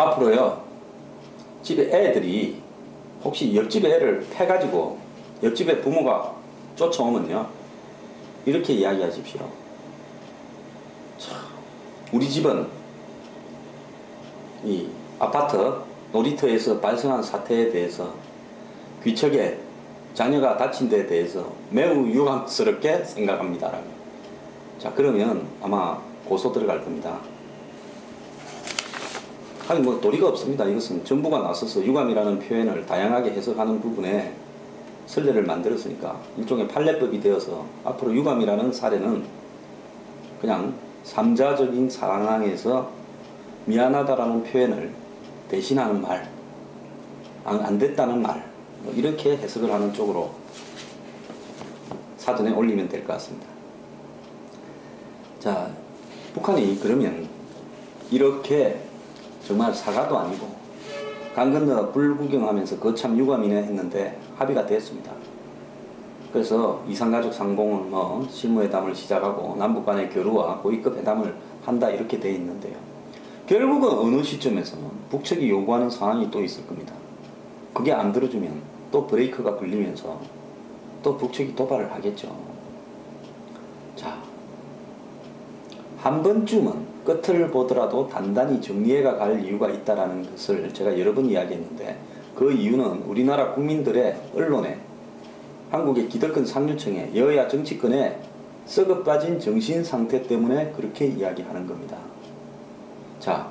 앞으로요, 집에 애들이 혹시 옆집에 애를 패가지고 옆집에 부모가 쫓아오면요, 이렇게 이야기하십시오. 참, 우리 집은 이 아파트 놀이터에서 발생한 사태에 대해서 귀척에 자녀가 다친 데에 대해서 매우 유감스럽게 생각합니다. 자, 그러면 아마 고소 들어갈 겁니다. 아니 뭐 도리가 없습니다. 이것은 정부가 나서서 유감이라는 표현을 다양하게 해석하는 부분에 선례를 만들었으니까 일종의 판례법이 되어서 앞으로 유감이라는 사례는 그냥 삼자적인 상황에서 미안하다라는 표현을 대신하는 말, 안 됐다는 말, 뭐 이렇게 해석을 하는 쪽으로 사전에 올리면 될 것 같습니다. 자, 북한이 그러면 이렇게 정말 사과도 아니고 강 건너 불구경하면서 거참 유감이네 했는데 합의가 됐습니다. 그래서 이산가족 상봉은 뭐 실무회담을 시작하고 남북 간의 교류와 고위급 회담을 한다 이렇게 돼 있는데요. 결국은 어느 시점에서는 북측이 요구하는 상황이 또 있을 겁니다. 그게 안 들어주면 또 브레이크가 걸리면서 또 북측이 도발을 하겠죠. 자, 한 번쯤은 끝을 보더라도 단단히 정리해가 갈 이유가 있다는 것을 제가 여러 번 이야기했는데, 그 이유는 우리나라 국민들의 언론에, 한국의 기득권 상류층에, 여야 정치권에 썩어 빠진 정신 상태 때문에 그렇게 이야기하는 겁니다. 자,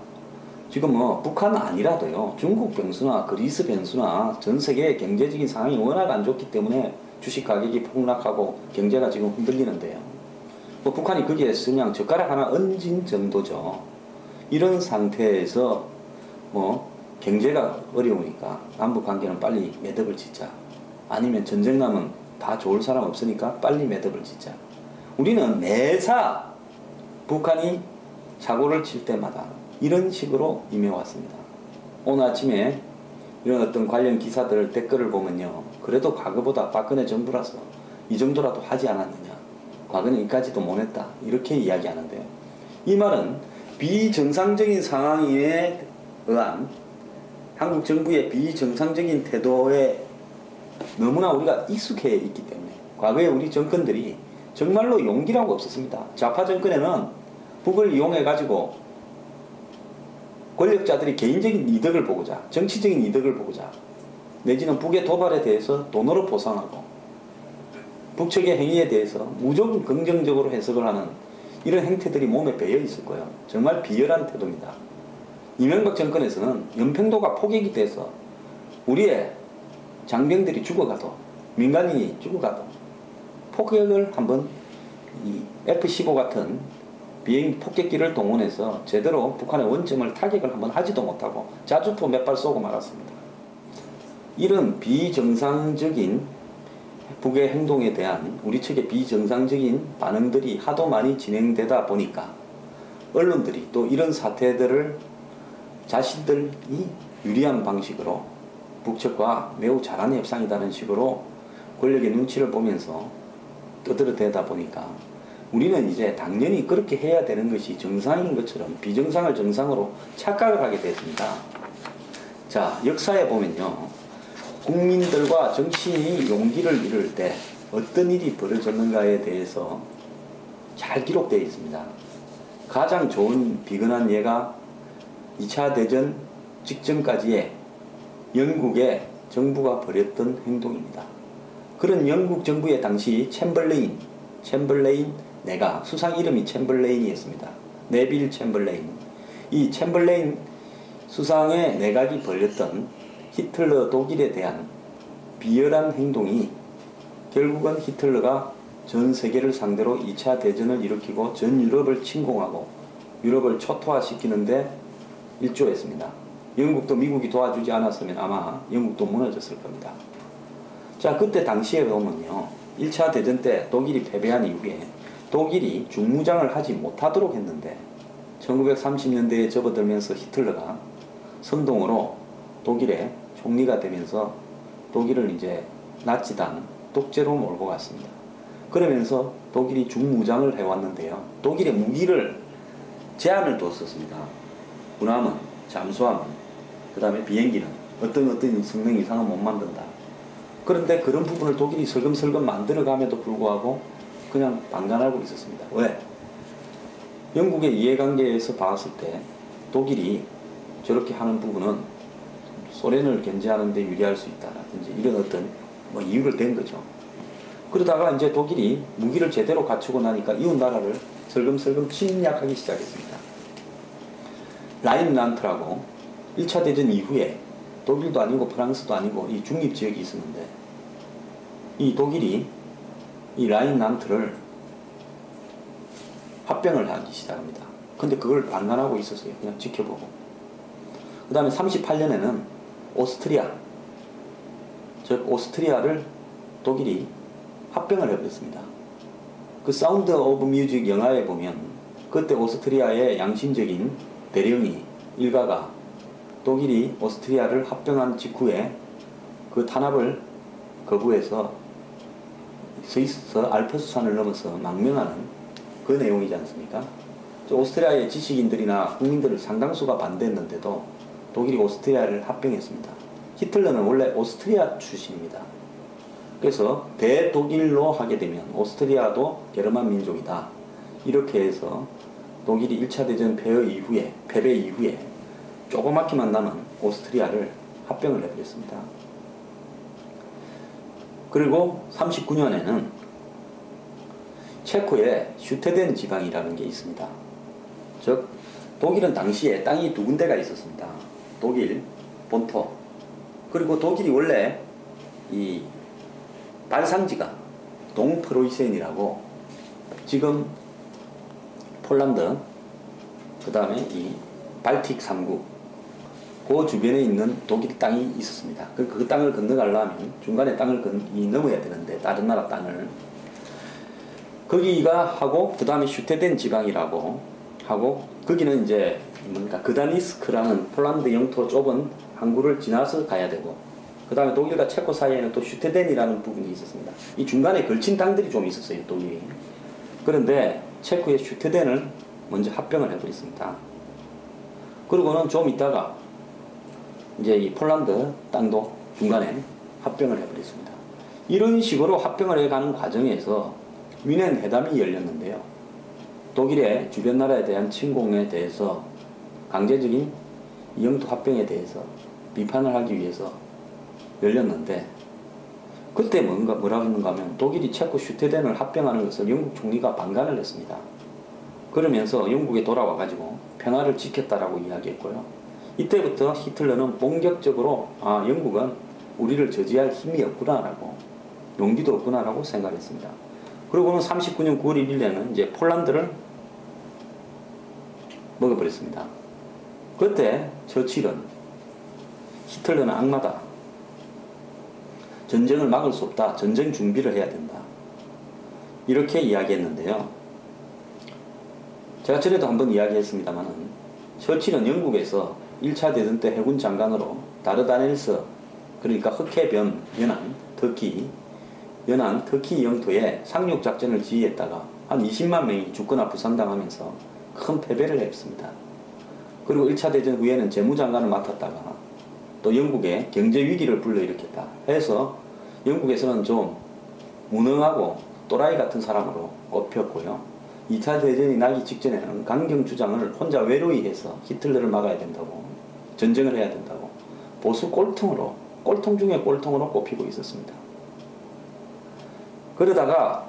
지금 뭐 북한 아니라도요, 중국 변수나 그리스 변수나 전 세계의 경제적인 상황이 워낙 안 좋기 때문에 주식 가격이 폭락하고 경제가 지금 흔들리는데요. 뭐 북한이 거기에 그냥 젓가락 하나 얹은 정도죠. 이런 상태에서 뭐 경제가 어려우니까 남북 관계는 빨리 매듭을 짓자, 아니면 전쟁 나면 다 좋을 사람 없으니까 빨리 매듭을 짓자. 우리는 매사 북한이 사고를 칠 때마다 이런 식으로 임해왔습니다. 오늘 아침에 이런 어떤 관련 기사들 댓글을 보면요, 그래도 과거보다 박근혜 정부라서 이 정도라도 하지 않았느냐, 과거는 이까지도 못했다, 이렇게 이야기하는데요. 이 말은 비정상적인 상황에 의한 한국 정부의 비정상적인 태도에 너무나 우리가 익숙해 있기 때문에, 과거에 우리 정권들이 정말로 용기라고 없었습니다. 좌파 정권에는 북을 이용해 가지고 권력자들이 개인적인 이득을 보고자, 정치적인 이득을 보고자, 내지는 북의 도발에 대해서 돈으로 보상하고 북측의 행위에 대해서 무조건 긍정적으로 해석을 하는 이런 행태들이 몸에 배어 있을 거예요. 정말 비열한 태도입니다. 이명박 정권에서는 연평도가 포격이 돼서 우리의 장병들이 죽어가도, 민간인이 죽어가도 폭격을 한번 이 F-15 같은 비행 폭격기를 동원해서 제대로 북한의 원점을 타격을 한번 하지도 못하고 자주포 몇 발 쏘고 말았습니다. 이런 비정상적인 북의 행동에 대한 우리 측의 비정상적인 반응들이 하도 많이 진행되다 보니까 언론들이 또 이런 사태들을 자신들이 유리한 방식으로 북측과 매우 잘하는 협상이라는 식으로 권력의 눈치를 보면서 떠들어대다 보니까 우리는 이제 당연히 그렇게 해야 되는 것이 정상인 것처럼 비정상을 정상으로 착각을 하게 됐습니다. 자, 역사에 보면요, 국민들과 정치인이 용기를 잃을 때 어떤 일이 벌어졌는가에 대해서 잘 기록되어 있습니다. 가장 좋은 비근한 예가 2차 대전 직전까지의 영국의 정부가 벌였던 행동입니다. 그런 영국 정부의 당시 챔벌레인 내가, 수상 이름이 챔벌레인이었습니다. 네빌 챔벌레인. 이 챔벌레인 수상의 내각이 벌였던 히틀러 독일에 대한 비열한 행동이 결국은 히틀러가 전 세계를 상대로 2차 대전을 일으키고 전 유럽을 침공하고 유럽을 초토화시키는데 일조했습니다. 영국도 미국이 도와주지 않았으면 아마 영국도 무너졌을 겁니다. 자, 그때 당시에 보면요, 1차 대전 때 독일이 패배한 이후에 독일이 중무장을 하지 못하도록 했는데 1930년대에 접어들면서 히틀러가 선동으로 독일의 총리가 되면서 독일을 이제 나치당 독재로 몰고 갔습니다. 그러면서 독일이 중무장을 해왔는데요, 독일의 무기를 제한을 뒀었습니다. 군함은, 잠수함은 그 다음에 비행기는 어떤 성능 이상은 못 만든다. 그런데 그런 부분을 독일이 슬금슬금 만들어감에도 불구하고 그냥 방관하고 있었습니다. 왜? 영국의 이해관계에서 봤을 때 독일이 저렇게 하는 부분은 소련을 견제하는 데 유리할 수 있다라든지 이런 어떤 뭐 이유를 댄 거죠. 그러다가 이제 독일이 무기를 제대로 갖추고 나니까 이웃 나라를 슬금슬금 침략하기 시작했습니다. 라인란트라고 1차 대전 이후에 독일도 아니고 프랑스도 아니고 이 중립지역이 있었는데 이 독일이 이 라인란트를 합병을 하기 시작합니다. 근데 그걸 방관하고 있었어요. 그냥 지켜보고. 그 다음에 38년에는 오스트리아, 즉 오스트리아를 독일이 합병을 해버렸습니다. 그 사운드 오브 뮤직 영화에 보면 그때 오스트리아의 양심적인 대령이 일가가 독일이 오스트리아를 합병한 직후에 그 탄압을 거부해서 스위스 알프스산을 넘어서 망명하는 그 내용이지 않습니까? 오스트리아의 지식인들이나 국민들을 상당수가 반대했는데도 독일이 오스트리아를 합병했습니다. 히틀러는 원래 오스트리아 출신입니다. 그래서 대독일로 하게 되면 오스트리아도 게르만 민족이다. 이렇게 해서 독일이 1차 대전 패배 이후에 조그맣게만 남은 오스트리아를 합병을 해버렸습니다. 그리고 39년에는 체코의 슈테덴 지방이라는 게 있습니다. 즉 독일은 당시에 땅이 두 군데가 있었습니다. 독일 본토, 그리고 독일이 원래 이 발상지가 동프로이센이라고 지금 폴란드, 그 다음에 이 발틱 3국 그 주변에 있는 독일 땅이 있었습니다. 그 땅을 건너가려면 중간에 땅을 넘어야 되는데 다른 나라 땅을 거기가 하고 그 다음에 슈테덴 지방이라고 하고 거기는 이제 뭔가 그다니스크라는 폴란드 영토 좁은 항구를 지나서 가야 되고 그 다음에 독일과 체코 사이에는 또 슈테덴이라는 부분이 있었습니다. 이 중간에 걸친 땅들이 좀 있었어요, 독일이. 그런데 체코의 슈테덴을 먼저 합병을 해버렸습니다. 그리고는 좀 있다가 이제 이 폴란드 땅도 중간에 합병을 해버렸습니다. 이런 식으로 합병을 해가는 과정에서 뮌헨 회담이 열렸는데요. 독일의 주변 나라에 대한 침공에 대해서 강제적인 영토 합병에 대해서 비판을 하기 위해서 열렸는데 그때 뭐라고 했는가 하면 독일이 체코 슈테덴을 합병하는 것을 영국 총리가 반관을 했습니다. 그러면서 영국에 돌아와 가지고 평화를 지켰다라고 이야기했고요. 이때부터 히틀러는 본격적으로 영국은 우리를 저지할 힘이 없구나라고 용기도 없구나라고 생각했습니다. 그리고는 39년 9월 1일에는 이제 폴란드를 먹어버렸습니다. 그때 처칠은 히틀러는 악마다. 전쟁을 막을 수 없다. 전쟁 준비를 해야 된다. 이렇게 이야기했는데요. 제가 전에도 한번 이야기했습니다만 처칠은 영국에서 1차 대전 때 해군 장관으로 다르다넬스, 그러니까 흑해변 연안 터키 영토에 상륙작전을 지휘했다가 한 20만 명이 죽거나 부상당하면서 큰 패배를 했습니다. 그리고 1차 대전 후에는 재무장관을 맡았다가 또 영국의 경제위기를 불러일으켰다 해서 영국에서는 좀 무능하고 또라이 같은 사람으로 꼽혔고요. 2차 대전이 나기 직전에는 강경주장을 혼자 외로이 해서 히틀러를 막아야 된다고, 전쟁을 해야 된다고 보수 꼴통으로, 꼴통 중에 꼴통으로 꼽히고 있었습니다. 그러다가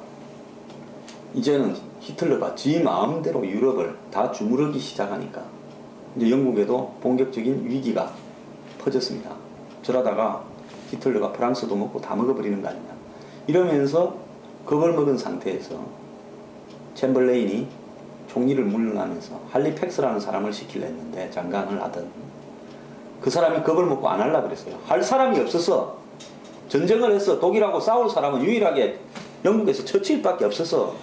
이제는 히틀러가 지 마음대로 유럽을 다 주무르기 시작하니까 이제 영국에도 본격적인 위기가 퍼졌습니다. 저러다가 히틀러가 프랑스도 먹고 다 먹어버리는 거 아니냐. 이러면서 겁을 먹은 상태에서 챔벌레인이 총리를 물러나면서 할리팩스라는 사람을 시키려 했는데, 장관을 하던 그 사람이 겁을 먹고 안 하려고 그랬어요. 할 사람이 없어서, 전쟁을 해서 독일하고 싸울 사람은 유일하게 영국에서 처칠밖에 없어서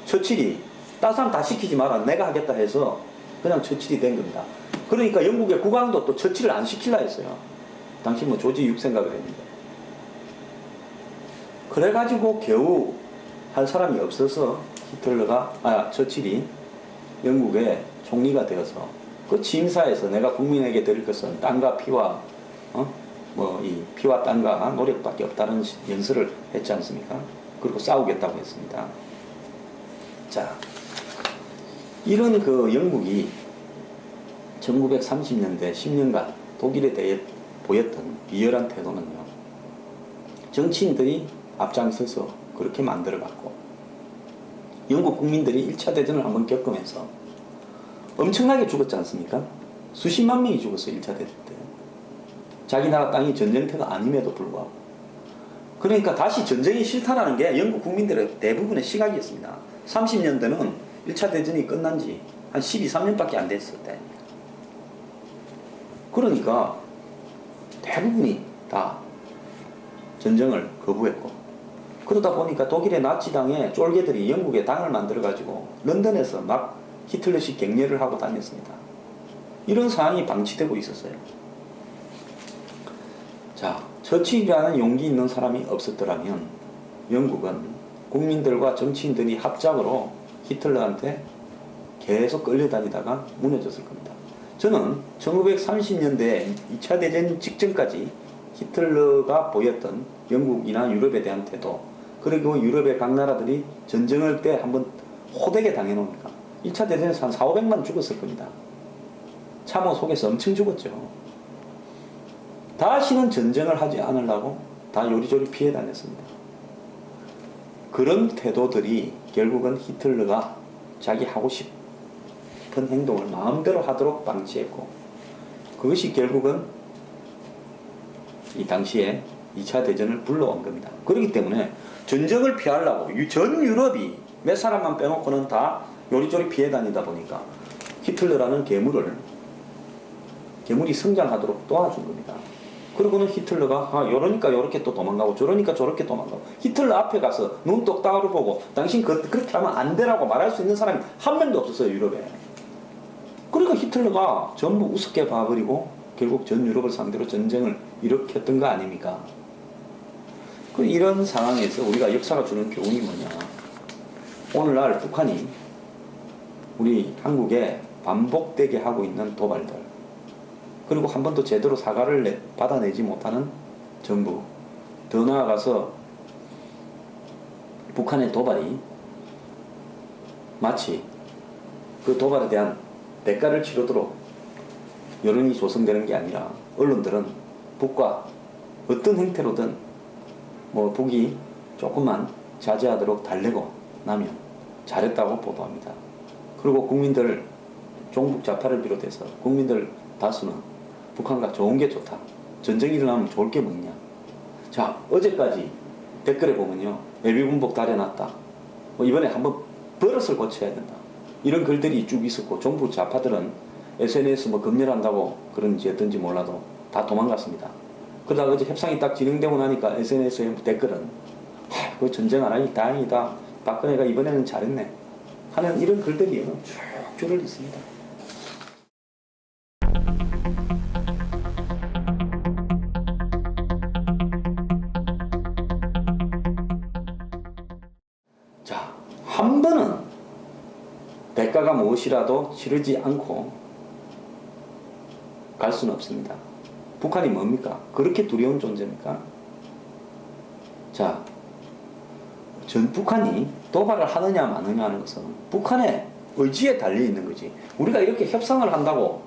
처칠이 다른 사람 다 시키지 마라, 내가 하겠다 해서 그냥 처칠이 된 겁니다. 그러니까 영국의 국왕도 또 처칠을 안 시키려 했어요. 당시 뭐 조지 6생각을 했는데. 그래가지고 겨우 할 사람이 없어서 히틀러가, 처칠이 영국의 총리가 되어서, 그 취임사에서 내가 국민에게 드릴 것은 땅과 피와 이 피와 땅과 노력밖에 없다는 연설을 했지 않습니까? 그리고 싸우겠다고 했습니다. 자, 이런 그 영국이 1930년대 10년간 독일에 대해 보였던 비열한 태도는요, 정치인들이 앞장서서 그렇게 만들어갔고, 영국 국민들이 1차 대전을 한번 겪으면서 엄청나게 죽었지 않습니까? 수십만 명이 죽었어요. 1차 대전 때. 자기 나라 땅이 전쟁터가 아님에도 불구하고. 그러니까 다시 전쟁이 싫다라는 게 영국 국민들의 대부분의 시각이었습니다. 30년대는 1차 대전이 끝난 지 한 12, 13년밖에 안 됐을 때. 그러니까 대부분이 다 전쟁을 거부했고, 그러다 보니까 독일의 나치당의 쫄개들이 영국의 당을 만들어가지고 런던에서 막 히틀러식 격려를 하고 다녔습니다. 이런 상황이 방치되고 있었어요. 자, 처치라는 용기 있는 사람이 없었더라면 영국은 국민들과 정치인들이 합작으로 히틀러한테 계속 끌려다니다가 무너졌을 겁니다. 저는 1930년대 2차 대전 직전까지 히틀러가 보였던 영국이나 유럽에 대한 태도, 그리고 유럽의 각 나라들이 전쟁을 때 한번 호되게 당해놓으니까 1차 대전에서 한 4,500만 죽었을 겁니다. 참호 속에서 엄청 죽었죠. 다시는 전쟁을 하지 않으려고 다 요리조리 피해 다녔습니다. 그런 태도들이 결국은 히틀러가 자기 하고 싶은 행동을 마음대로 하도록 방치했고, 그것이 결국은 이 당시에 2차 대전을 불러온 겁니다. 그렇기 때문에 전쟁을 피하려고 전 유럽이 몇 사람만 빼놓고는 다 요리조리 피해 다니다 보니까 히틀러라는 괴물이 성장하도록 도와준 겁니다. 그러고는 히틀러가 이러니까 이렇게 또 도망가고 저러니까 저렇게 도망가고, 히틀러 앞에 가서 눈 똑바로 보고 당신 그렇게 하면 안 되라고 말할 수 있는 사람이 한 명도 없었어요, 유럽에. 그러니까 히틀러가 전부 우습게 봐버리고 결국 전 유럽을 상대로 전쟁을 일으켰던 거 아닙니까? 이런 상황에서 우리가 역사가 주는 교훈이 뭐냐, 오늘날 북한이 우리 한국에 반복되게 하고 있는 도발들, 그리고 한 번도 제대로 사과를 받아내지 못하는 정부, 더 나아가서 북한의 도발이 마치 그 도발에 대한 대가를 치르도록 여론이 조성되는 게 아니라 언론들은 북과 어떤 형태로든 북이 조금만 자제하도록 달래고 나면 잘했다고 보도합니다. 그리고 국민들, 종북 좌파를 비롯해서 국민들 다수는 북한과 좋은 게 좋다, 전쟁이 일어나면 좋을 게 뭐냐. 자, 어제까지 댓글에 보면요, 예비군복 다려놨다, 이번에 한번 버릇을 고쳐야 된다, 이런 글들이 쭉 있었고, 종북 좌파들은 SNS 검열한다고 그런지 어떤지 몰라도 다 도망갔습니다. 그러다가 어제 협상이 딱 진행되고 나니까 SNS에 댓글은 그 전쟁 안 하니 다행이다, 박근혜가 이번에는 잘했네 하는 이런 글들이 쭉 줄을 있습니다. 자, 한 번은 대가가 무엇이라도 치르지 않고 갈 수는 없습니다. 북한이 뭡니까? 그렇게 두려운 존재입니까? 자, 북한이 도발을 하느냐 마느냐 하는 것은 북한의 의지에 달려있는 거지, 우리가 이렇게 협상을 한다고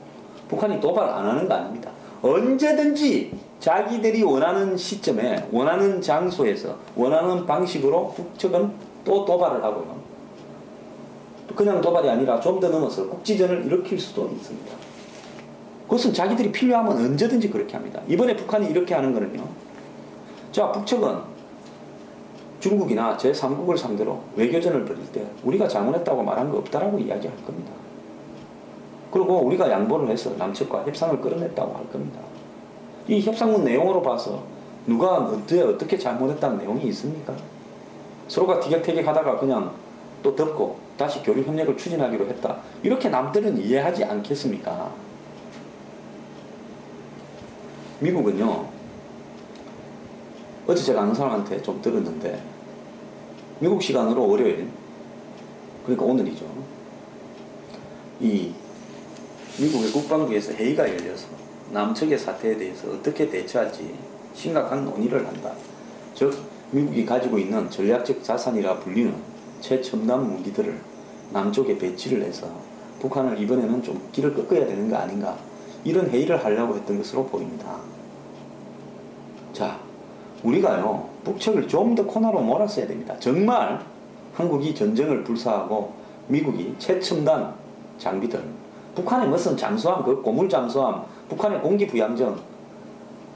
북한이 도발 안 하는 거 아닙니다. 언제든지 자기들이 원하는 시점에 원하는 장소에서 원하는 방식으로 북측은 또 도발을 하고요, 그냥 도발이 아니라 좀 더 넘어서 국지전을 일으킬 수도 있습니다. 그것은 자기들이 필요하면 언제든지 그렇게 합니다. 이번에 북한이 이렇게 하는 거는요, 자, 북측은 중국이나 제3국을 상대로 외교전을 벌일 때 우리가 잘못했다고 말한 거 없다라고 이야기할 겁니다. 그리고 우리가 양보를 해서 남측과 협상을 끌어냈다고 할 겁니다. 이 협상문 내용으로 봐서 누가 어떻게 잘못했다는 내용이 있습니까? 서로가 티격태격하다가 그냥 또 덮고 다시 교류 협력을 추진하기로 했다, 이렇게 남들은 이해하지 않겠습니까? 미국은요, 어제 제가 아는 사람한테 좀 들었는데, 미국 시간으로 월요일, 그러니까 오늘이죠, 이 미국의 국방부에서 회의가 열려서 남측의 사태에 대해서 어떻게 대처할지 심각한 논의를 한다. 즉 미국이 가지고 있는 전략적 자산이라 불리는 최첨단 무기들을 남쪽에 배치를 해서 북한을 이번에는 좀 길을 꺾어야 되는 거 아닌가, 이런 회의를 하려고 했던 것으로 보입니다. 자, 우리가요 북측을 좀 더 코너로 몰았어야 됩니다. 정말 한국이 전쟁을 불사하고 미국이 최첨단 장비들, 북한의 무슨 잠수함, 그 고물 잠수함, 북한의 공기 부양정,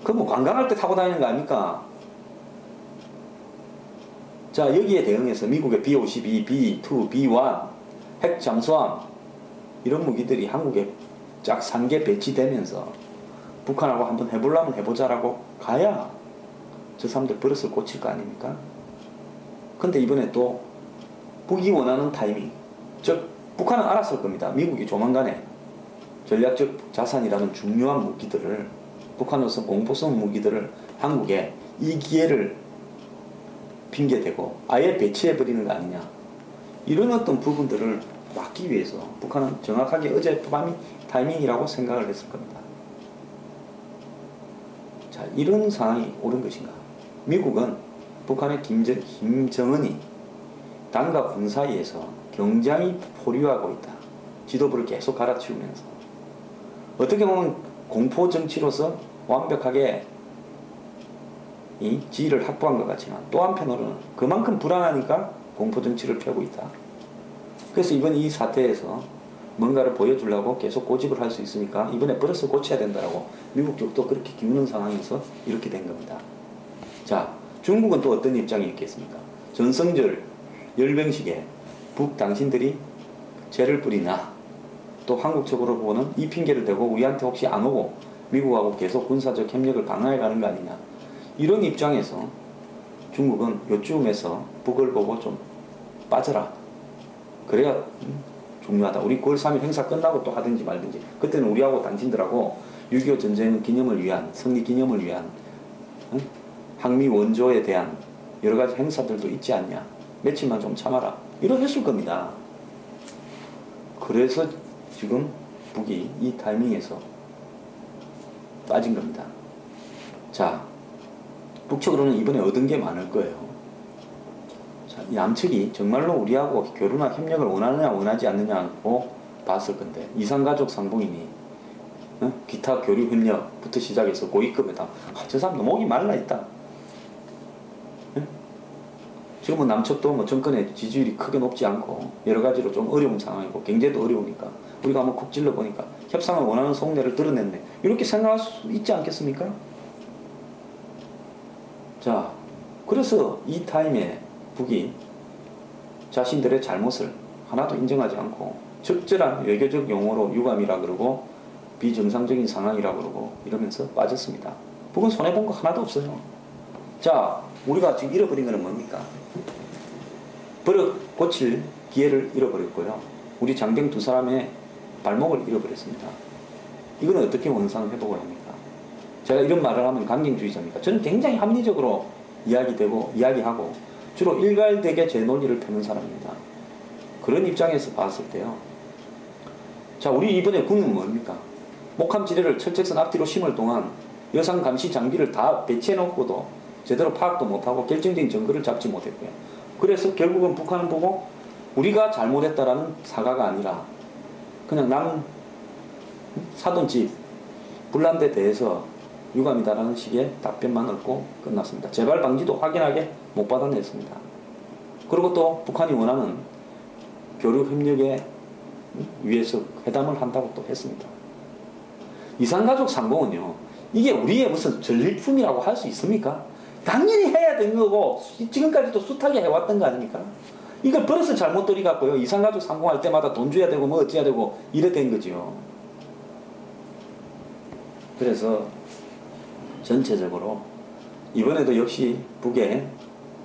그 뭐 관광할 때 타고 다니는 거 아닙니까? 자, 여기에 대응해서 미국의 B-52, B-2, B-1 핵 잠수함, 이런 무기들이 한국에 쫙 3개 배치되면서 북한하고 한번 해보려면 해보자라고 가야 저 사람들 버릇을 고칠 거 아닙니까? 근데 이번에 또 북이 원하는 타이밍, 즉 북한은 알았을 겁니다. 미국이 조만간에 전략적 자산이라는 중요한 무기들을, 북한으로서 공포성 무기들을 한국에 이 기회를 핑계대고 아예 배치해버리는 거 아니냐, 이런 어떤 부분들을 막기 위해서 북한은 정확하게 어젯밤이 타이밍이라고 생각을 했을 겁니다. 자, 이런 상황이 옳은 것인가? 미국은 북한의 김정은이 당과 군 사이에서 경쟁이 포류하고 있다. 지도부를 계속 갈아치우면서 어떻게 보면 공포 정치로서 완벽하게 이 지위를 확보한 것 같지만, 또 한편으로는 그만큼 불안하니까 공포 정치를 펴고 있다. 그래서 이번 이 사태에서 뭔가를 보여주려고 계속 고집을 할 수 있으니까 이번에 버릇을 고쳐야 된다라고 미국 쪽도 그렇게 기우는 상황에서 이렇게 된 겁니다. 자, 중국은 또 어떤 입장이 있겠습니까? 전성절 열병식에 북 당신들이 죄를 뿌리나, 또 한국 쪽으로 보고는 이 핑계를 대고 우리한테 혹시 안 오고 미국하고 계속 군사적 협력을 강화해 가는 거 아니냐, 이런 입장에서 중국은 요쯤에서 북을 보고 좀 빠져라, 그래야 중요하다. 우리 9월 3일 행사 끝나고 또 하든지 말든지, 그때는 우리하고 당신들하고 6.25 전쟁 기념을 위한, 승리 기념을 위한 항미 원조에 대한 여러 가지 행사들도 있지 않냐, 며칠만 좀 참아라, 이러했을 겁니다. 그래서 지금 북이 이 타이밍에서 빠진 겁니다. 자, 북측으로는 이번에 얻은 게 많을 거예요. 자, 남측이 정말로 우리하고 교류나 협력을 원하느냐 원하지 않느냐고 봤을 건데, 이산가족 상봉이니 기타 교류 협력부터 시작해서 고위급에다 저 사람도 목이 말라 있다. 지금은 남측도 뭐 정권의 지지율이 크게 높지 않고 여러 가지로 좀 어려운 상황이고 경제도 어려우니까 우리가 한번 콕 찔러 보니까 협상을 원하는 속내를 드러냈네, 이렇게 생각할 수 있지 않겠습니까? 자, 그래서 이 타임에 북이 자신들의 잘못을 하나도 인정하지 않고 적절한 외교적 용어로 유감이라 그러고 비정상적인 상황이라 그러고 이러면서 빠졌습니다. 북은 손해본 거 하나도 없어요. 자, 우리가 지금 잃어버린 거는 뭡니까? 버릇 고칠 기회를 잃어버렸고요. 우리 장병 2사람의 발목을 잃어버렸습니다. 이거는 어떻게 원상을 회복을 합니까? 제가 이런 말을 하면 강경주의자입니까? 저는 굉장히 합리적으로 이야기하고 주로 일괄되게 제 논리를 펴는 사람입니다. 그런 입장에서 봤을 때요. 자, 우리 이번에 군은 뭡니까? 목함지대를 철책선 앞뒤로 심을 동안 여상 감시 장비를 다 배치해놓고도 제대로 파악도 못하고 결정적인 증거를 잡지 못했고요. 그래서 결국은 북한은 보고 우리가 잘못했다라는 사과가 아니라 그냥 남 사돈집 불난데 대해서 유감이다라는 식의 답변만 얻고 끝났습니다. 재발 방지도 확연하게 못 받아냈습니다. 그리고 또 북한이 원하는 교류 협력에 위해서 회담을 한다고 또 했습니다. 이산가족 상봉은요, 이게 우리의 무슨 전리품이라고 할 수 있습니까? 당연히 해야 되는 거고 지금까지도 숱하게 해왔던 거 아닙니까? 이걸 버릇을 잘못 들이갖고요, 이산가족 상봉할 때마다 돈 줘야 되고 뭐 어찌해야 되고 이래 된 거죠. 그래서 전체적으로 이번에도 역시 북에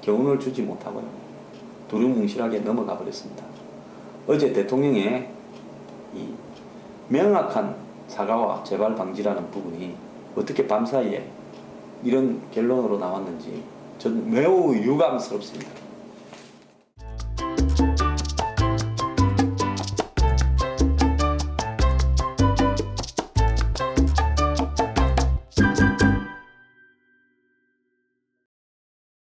교훈을 주지 못하고요, 두루뭉실하게 넘어가 버렸습니다. 어제 대통령의 이 명확한 사과와 재발 방지라는 부분이 어떻게 밤사이에 이런 결론으로 나왔는지 저는 매우 유감스럽습니다.